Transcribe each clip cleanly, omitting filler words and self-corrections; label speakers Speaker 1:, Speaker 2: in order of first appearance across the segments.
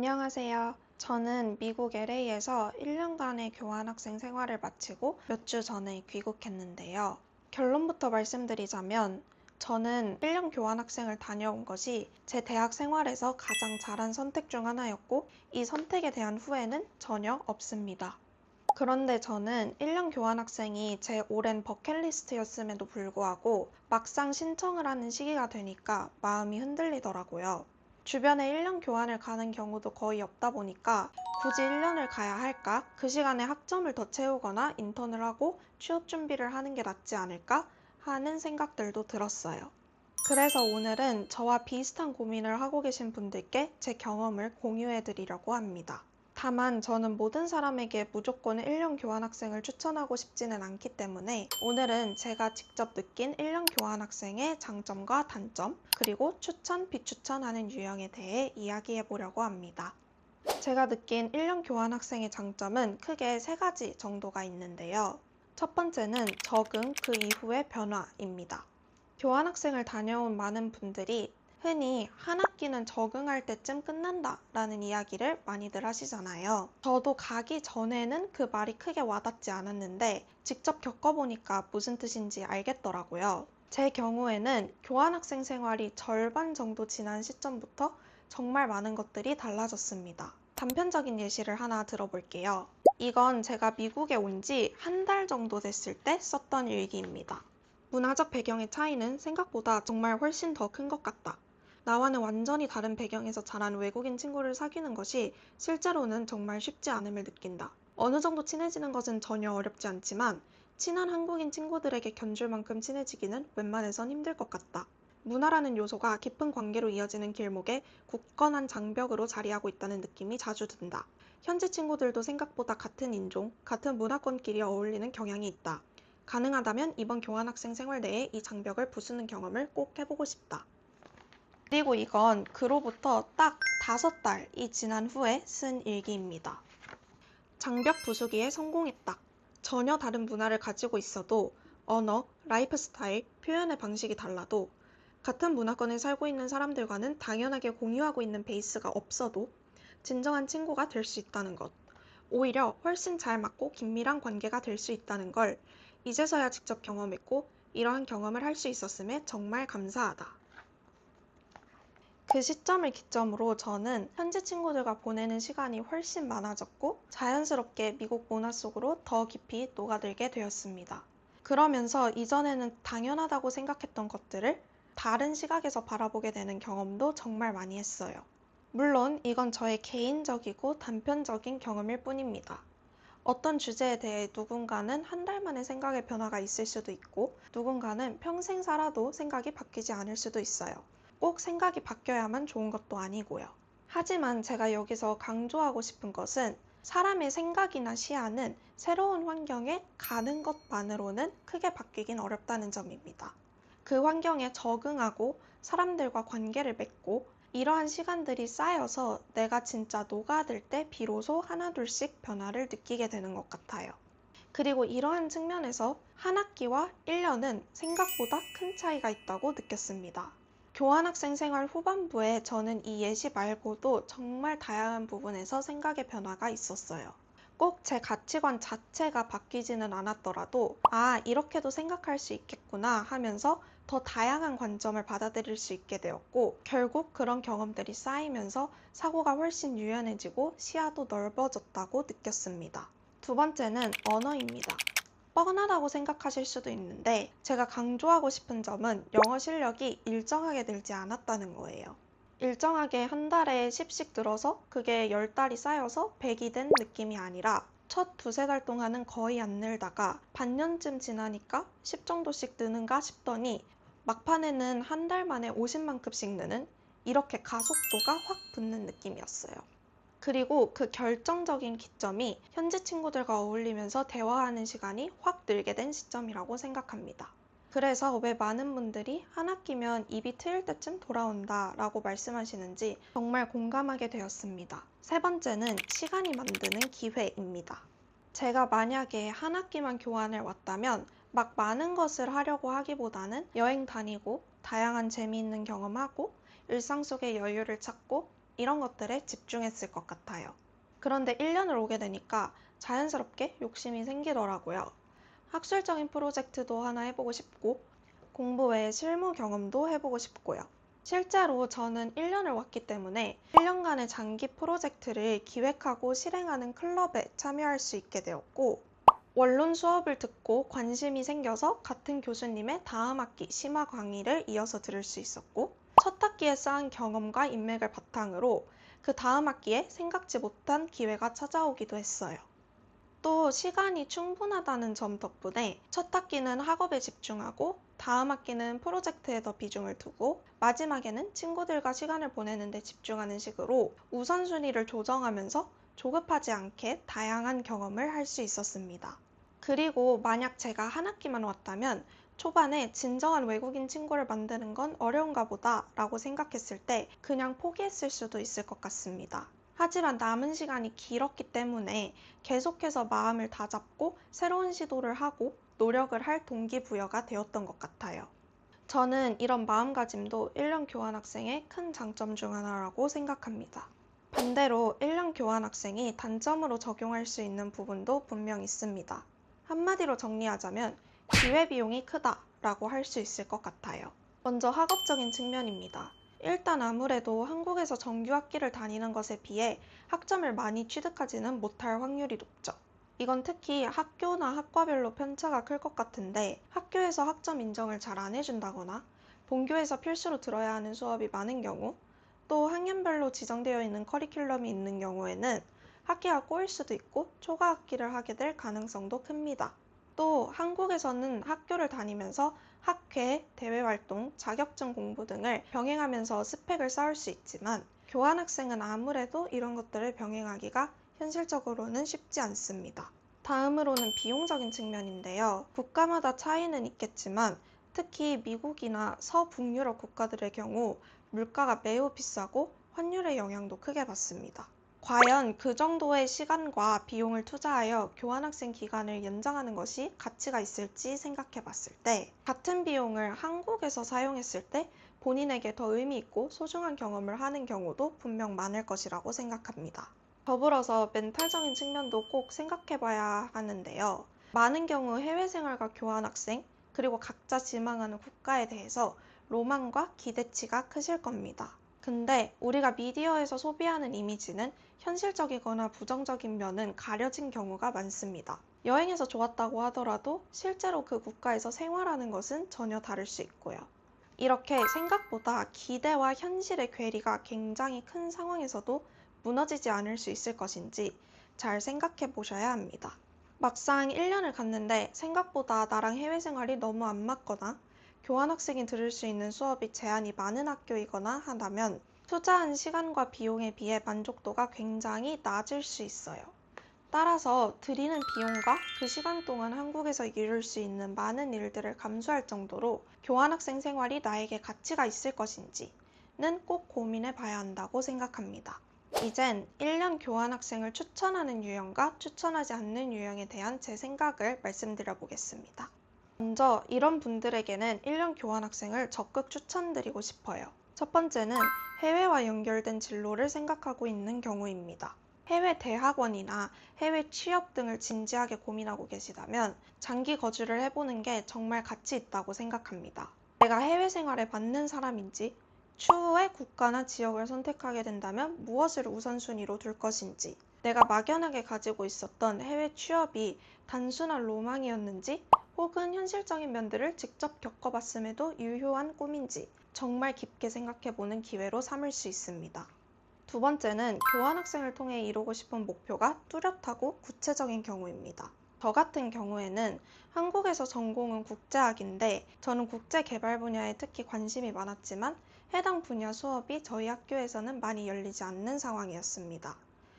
Speaker 1: 안녕하세요. 저는 미국 LA에서 1년간의 교환학생 생활을 마치고 몇 주 전에 귀국했는데요. 결론부터 말씀드리자면 저는 1년 교환학생을 다녀온 것이 제 대학 생활에서 가장 잘한 선택 중 하나였고 이 선택에 대한 후회는 전혀 없습니다. 그런데 저는 1년 교환학생이 제 오랜 버킷리스트였음에도 불구하고 막상 신청을 하는 시기가 되니까 마음이 흔들리더라고요. 주변에 1년 교환을 가는 경우도 거의 없다 보니까 굳이 1년을 가야 할까? 그 시간에 학점을 더 채우거나 인턴을 하고 취업 준비를 하는 게 낫지 않을까? 하는 생각들도 들었어요. 그래서 오늘은 저와 비슷한 고민을 하고 계신 분들께 제 경험을 공유해 드리려고 합니다. 다만 저는 모든 사람에게 무조건 1년 교환학생을 추천하고 싶지는 않기 때문에 오늘은 제가 직접 느낀 1년 교환학생의 장점과 단점, 그리고 추천, 비추천하는 유형에 대해 이야기해 보려고 합니다. 제가 느낀 1년 교환학생의 장점은 크게 세 가지 정도가 있는데요. 첫 번째는 적응 그 이후의 변화입니다. 교환학생을 다녀온 많은 분들이 흔히 한 학기는 적응할 때쯤 끝난다 라는 이야기를 많이들 하시잖아요. 저도 가기 전에는 그 말이 크게 와닿지 않았는데 직접 겪어보니까 무슨 뜻인지 알겠더라고요. 제 경우에는 교환학생 생활이 절반 정도 지난 시점부터 정말 많은 것들이 달라졌습니다. 단편적인 예시를 하나 들어볼게요. 이건 제가 미국에 온 지 한 달 정도 됐을 때 썼던 일기입니다. 문화적 배경의 차이는 생각보다 정말 훨씬 더 큰 것 같다. 나와는 완전히 다른 배경에서 자란 외국인 친구를 사귀는 것이 실제로는 정말 쉽지 않음을 느낀다. 어느 정도 친해지는 것은 전혀 어렵지 않지만 친한 한국인 친구들에게 견줄 만큼 친해지기는 웬만해선 힘들 것 같다. 문화라는 요소가 깊은 관계로 이어지는 길목에 굳건한 장벽으로 자리하고 있다는 느낌이 자주 든다. 현지 친구들도 생각보다 같은 인종, 같은 문화권끼리 어울리는 경향이 있다. 가능하다면 이번 교환학생 생활 내에 이 장벽을 부수는 경험을 꼭 해보고 싶다. 그리고 이건 그로부터 딱 5달이 지난 후에 쓴 일기입니다. 장벽 부수기에 성공했다. 전혀 다른 문화를 가지고 있어도 언어, 라이프 스타일, 표현의 방식이 달라도 같은 문화권에 살고 있는 사람들과는 당연하게 공유하고 있는 베이스가 없어도 진정한 친구가 될 수 있다는 것. 오히려 훨씬 잘 맞고 긴밀한 관계가 될 수 있다는 걸 이제서야 직접 경험했고 이러한 경험을 할 수 있었음에 정말 감사하다. 그 시점을 기점으로 저는 현지 친구들과 보내는 시간이 훨씬 많아졌고 자연스럽게 미국 문화 속으로 더 깊이 녹아들게 되었습니다. 그러면서 이전에는 당연하다고 생각했던 것들을 다른 시각에서 바라보게 되는 경험도 정말 많이 했어요. 물론 이건 저의 개인적이고 단편적인 경험일 뿐입니다. 어떤 주제에 대해 누군가는 한 달 만에 생각의 변화가 있을 수도 있고 누군가는 평생 살아도 생각이 바뀌지 않을 수도 있어요. 꼭 생각이 바뀌어야만 좋은 것도 아니고요. 하지만 제가 여기서 강조하고 싶은 것은 사람의 생각이나 시야는 새로운 환경에 가는 것만으로는 크게 바뀌긴 어렵다는 점입니다. 그 환경에 적응하고 사람들과 관계를 맺고 이러한 시간들이 쌓여서 내가 진짜 녹아들 때 비로소 하나둘씩 변화를 느끼게 되는 것 같아요. 그리고 이러한 측면에서 한 학기와 1년은 생각보다 큰 차이가 있다고 느꼈습니다. 교환학생 생활 후반부에 저는 이 예시 말고도 정말 다양한 부분에서 생각의 변화가 있었어요. 꼭 제 가치관 자체가 바뀌지는 않았더라도 이렇게도 생각할 수 있겠구나 하면서 더 다양한 관점을 받아들일 수 있게 되었고 결국 그런 경험들이 쌓이면서 사고가 훨씬 유연해지고 시야도 넓어졌다고 느꼈습니다. 두 번째는 언어입니다. 뻔하다고 생각하실 수도 있는데 제가 강조하고 싶은 점은 영어 실력이 일정하게 늘지 않았다는 거예요. 일정하게 한 달에 10씩 늘어서 그게 10달이 쌓여서 100이 된 느낌이 아니라 첫 두세 달 동안은 거의 안 늘다가 반년쯤 지나니까 10 정도씩 느는가 싶더니 막판에는 한 달 만에 50만큼씩 느는 이렇게 가속도가 확 붙는 느낌이었어요. 그리고 그 결정적인 기점이 현지 친구들과 어울리면서 대화하는 시간이 확 늘게 된 시점이라고 생각합니다. 그래서 왜 많은 분들이 한 학기면 입이 트일 때쯤 돌아온다 라고 말씀하시는지 정말 공감하게 되었습니다. 세 번째는 시간이 만드는 기회입니다. 제가 만약에 한 학기만 교환을 왔다면 막 많은 것을 하려고 하기보다는 여행 다니고 다양한 재미있는 경험하고 일상 속의 여유를 찾고 이런 것들에 집중했을 것 같아요. 그런데 1년을 오게 되니까 자연스럽게 욕심이 생기더라고요. 학술적인 프로젝트도 하나 해보고 싶고, 공부 외에 실무 경험도 해보고 싶고요. 실제로 저는 1년을 왔기 때문에 1년간의 장기 프로젝트를 기획하고 실행하는 클럽에 참여할 수 있게 되었고, 원론 수업을 듣고 관심이 생겨서 같은 교수님의 다음 학기 심화 강의를 이어서 들을 수 있었고, 첫 학기에 쌓은 경험과 인맥을 바탕으로 그 다음 학기에 생각지 못한 기회가 찾아오기도 했어요. 또 시간이 충분하다는 점 덕분에 첫 학기는 학업에 집중하고 다음 학기는 프로젝트에 더 비중을 두고 마지막에는 친구들과 시간을 보내는 데 집중하는 식으로 우선순위를 조정하면서 조급하지 않게 다양한 경험을 할 수 있었습니다. 그리고 만약 제가 한 학기만 왔다면 초반에 진정한 외국인 친구를 만드는 건 어려운가 보다 라고 생각했을 때 그냥 포기했을 수도 있을 것 같습니다. 하지만 남은 시간이 길었기 때문에 계속해서 마음을 다잡고 새로운 시도를 하고 노력을 할 동기부여가 되었던 것 같아요. 저는 이런 마음가짐도 1년 교환학생의 큰 장점 중 하나라고 생각합니다. 반대로 1년 교환학생이 단점으로 적용할 수 있는 부분도 분명 있습니다. 한마디로 정리하자면 기회비용이 크다라고 할 수 있을 것 같아요. 먼저 학업적인 측면입니다. 일단 아무래도 한국에서 정규 학기를 다니는 것에 비해 학점을 많이 취득하지는 못할 확률이 높죠. 이건 특히 학교나 학과별로 편차가 클 것 같은데 학교에서 학점 인정을 잘 안 해준다거나 본교에서 필수로 들어야 하는 수업이 많은 경우 또 학년별로 지정되어 있는 커리큘럼이 있는 경우에는 학기가 꼬일 수도 있고 초과 학기를 하게 될 가능성도 큽니다. 또 한국에서는 학교를 다니면서 학회, 대외활동, 자격증 공부 등을 병행하면서 스펙을 쌓을 수 있지만 교환학생은 아무래도 이런 것들을 병행하기가 현실적으로는 쉽지 않습니다. 다음으로는 비용적인 측면인데요. 국가마다 차이는 있겠지만 특히 미국이나 서북유럽 국가들의 경우 물가가 매우 비싸고 환율의 영향도 크게 받습니다. 과연 그 정도의 시간과 비용을 투자하여 교환학생 기간을 연장하는 것이 가치가 있을지 생각해 봤을 때 같은 비용을 한국에서 사용했을 때 본인에게 더 의미 있고 소중한 경험을 하는 경우도 분명 많을 것이라고 생각합니다. 더불어서 멘탈적인 측면도 꼭 생각해 봐야 하는데요. 많은 경우 해외 생활과 교환학생, 그리고 각자 지망하는 국가에 대해서 로망과 기대치가 크실 겁니다. 근데 우리가 미디어에서 소비하는 이미지는 현실적이거나 부정적인 면은 가려진 경우가 많습니다. 여행에서 좋았다고 하더라도 실제로 그 국가에서 생활하는 것은 전혀 다를 수 있고요. 이렇게 생각보다 기대와 현실의 괴리가 굉장히 큰 상황에서도 무너지지 않을 수 있을 것인지 잘 생각해 보셔야 합니다. 막상 1년을 갔는데 생각보다 나랑 해외 생활이 너무 안 맞거나 교환학생이 들을 수 있는 수업이 제한이 많은 학교이거나 한다면 투자한 시간과 비용에 비해 만족도가 굉장히 낮을 수 있어요. 따라서 들이는 비용과 그 시간 동안 한국에서 이룰 수 있는 많은 일들을 감수할 정도로 교환학생 생활이 나에게 가치가 있을 것인지는 꼭 고민해 봐야 한다고 생각합니다. 이젠 1년 교환학생을 추천하는 유형과 추천하지 않는 유형에 대한 제 생각을 말씀드려 보겠습니다. 먼저 이런 분들에게는 1년 교환학생을 적극 추천드리고 싶어요. 첫 번째는 해외와 연결된 진로를 생각하고 있는 경우입니다. 해외 대학원이나 해외 취업 등을 진지하게 고민하고 계시다면 장기 거주를 해보는 게 정말 가치 있다고 생각합니다. 내가 해외 생활에 맞는 사람인지, 추후에 국가나 지역을 선택하게 된다면 무엇을 우선순위로 둘 것인지, 내가 막연하게 가지고 있었던 해외 취업이 단순한 로망이었는지, 혹은 현실적인 면들을 직접 겪어봤음에도 유효한 꿈인지 정말 깊게 생각해보는 기회로 삼을 수 있습니다. 두 번째는 교환학생을 통해 이루고 싶은 목표가 뚜렷하고 구체적인 경우입니다. 저 같은 경우에는 한국에서 전공은 국제학인데 저는 국제개발 분야에 특히 관심이 많았지만 해당 분야 수업이 저희 학교에서는 많이 열리지 않는 상황이었습니다.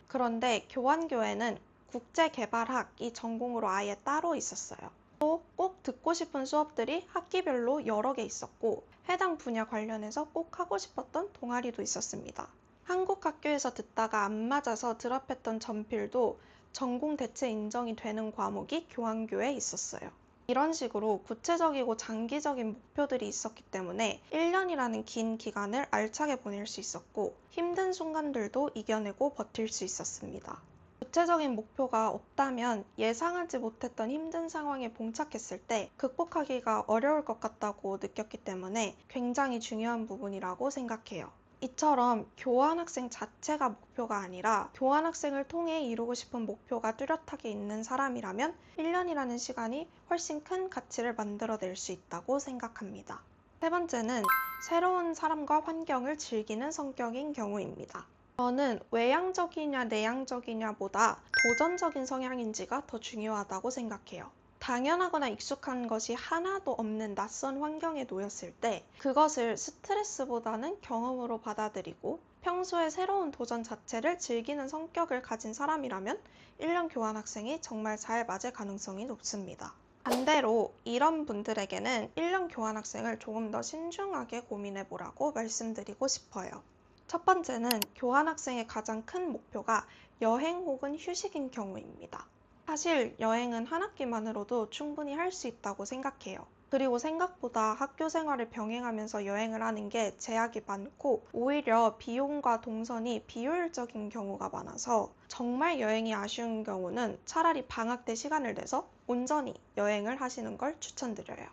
Speaker 1: 그런데 교환교에는 국제개발학이 전공으로 아예 따로 있었어요. 또 꼭 듣고 싶은 수업들이 학기별로 여러 개 있었고 해당 분야 관련해서 꼭 하고 싶었던 동아리도 있었습니다. 한국 학교에서 듣다가 안 맞아서 드랍했던 전필도 전공 대체 인정이 되는 과목이 교환교에 있었어요. 이런 식으로 구체적이고 장기적인 목표들이 있었기 때문에 1년이라는 긴 기간을 알차게 보낼 수 있었고 힘든 순간들도 이겨내고 버틸 수 있었습니다. 구체적인 목표가 없다면 예상하지 못했던 힘든 상황에 봉착했을 때 극복하기가 어려울 것 같다고 느꼈기 때문에 굉장히 중요한 부분이라고 생각해요. 이처럼 교환학생 자체가 목표가 아니라 교환학생을 통해 이루고 싶은 목표가 뚜렷하게 있는 사람이라면 1년이라는 시간이 훨씬 큰 가치를 만들어낼 수 있다고 생각합니다. 세 번째는 새로운 사람과 환경을 즐기는 성격인 경우입니다. 저는 외향적이냐 내향적이냐보다 도전적인 성향인지가 더 중요하다고 생각해요. 당연하거나 익숙한 것이 하나도 없는 낯선 환경에 놓였을 때 그것을 스트레스보다는 경험으로 받아들이고 평소에 새로운 도전 자체를 즐기는 성격을 가진 사람이라면 1년 교환학생이 정말 잘 맞을 가능성이 높습니다. 반대로 이런 분들에게는 1년 교환학생을 조금 더 신중하게 고민해 보라고 말씀드리고 싶어요. 첫 번째는 교환학생의 가장 큰 목표가 여행 혹은 휴식인 경우입니다. 사실 여행은 한 학기만으로도 충분히 할 수 있다고 생각해요. 그리고 생각보다 학교 생활을 병행하면서 여행을 하는 게 제약이 많고 오히려 비용과 동선이 비효율적인 경우가 많아서 정말 여행이 아쉬운 경우는 차라리 방학 때 시간을 내서 온전히 여행을 하시는 걸 추천드려요.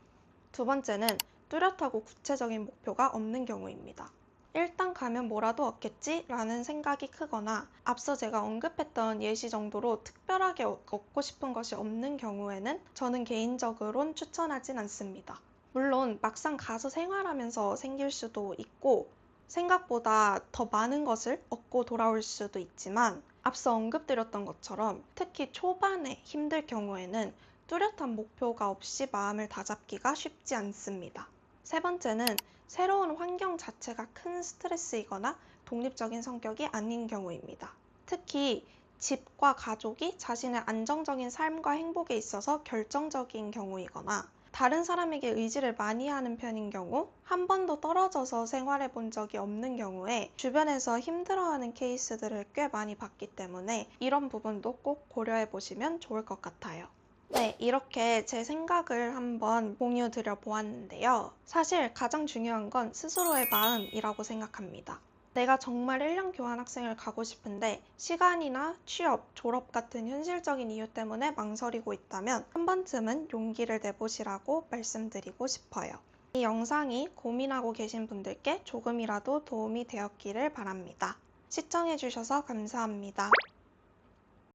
Speaker 1: 두 번째는 뚜렷하고 구체적인 목표가 없는 경우입니다. 일단 가면 뭐라도 얻겠지? 라는 생각이 크거나 앞서 제가 언급했던 예시 정도로 특별하게 얻고 싶은 것이 없는 경우에는 저는 개인적으론 추천하진 않습니다. 물론 막상 가서 생활하면서 생길 수도 있고 생각보다 더 많은 것을 얻고 돌아올 수도 있지만 앞서 언급드렸던 것처럼 특히 초반에 힘들 경우에는 뚜렷한 목표가 없이 마음을 다잡기가 쉽지 않습니다. 세 번째는 새로운 환경 자체가 큰 스트레스이거나 독립적인 성격이 아닌 경우입니다. 특히 집과 가족이 자신의 안정적인 삶과 행복에 있어서 결정적인 경우이거나 다른 사람에게 의지를 많이 하는 편인 경우, 한 번도 떨어져서 생활해 본 적이 없는 경우에 주변에서 힘들어하는 케이스들을 꽤 많이 봤기 때문에 이런 부분도 꼭 고려해 보시면 좋을 것 같아요. 네, 이렇게 제 생각을 한번 공유 드려 보았는데요. 사실 가장 중요한 건 스스로의 마음이라고 생각합니다. 내가 정말 1년 교환학생을 가고 싶은데 시간이나 취업, 졸업 같은 현실적인 이유 때문에 망설이고 있다면 한 번쯤은 용기를 내보시라고 말씀드리고 싶어요. 이 영상이 고민하고 계신 분들께 조금이라도 도움이 되었기를 바랍니다. 시청해주셔서 감사합니다.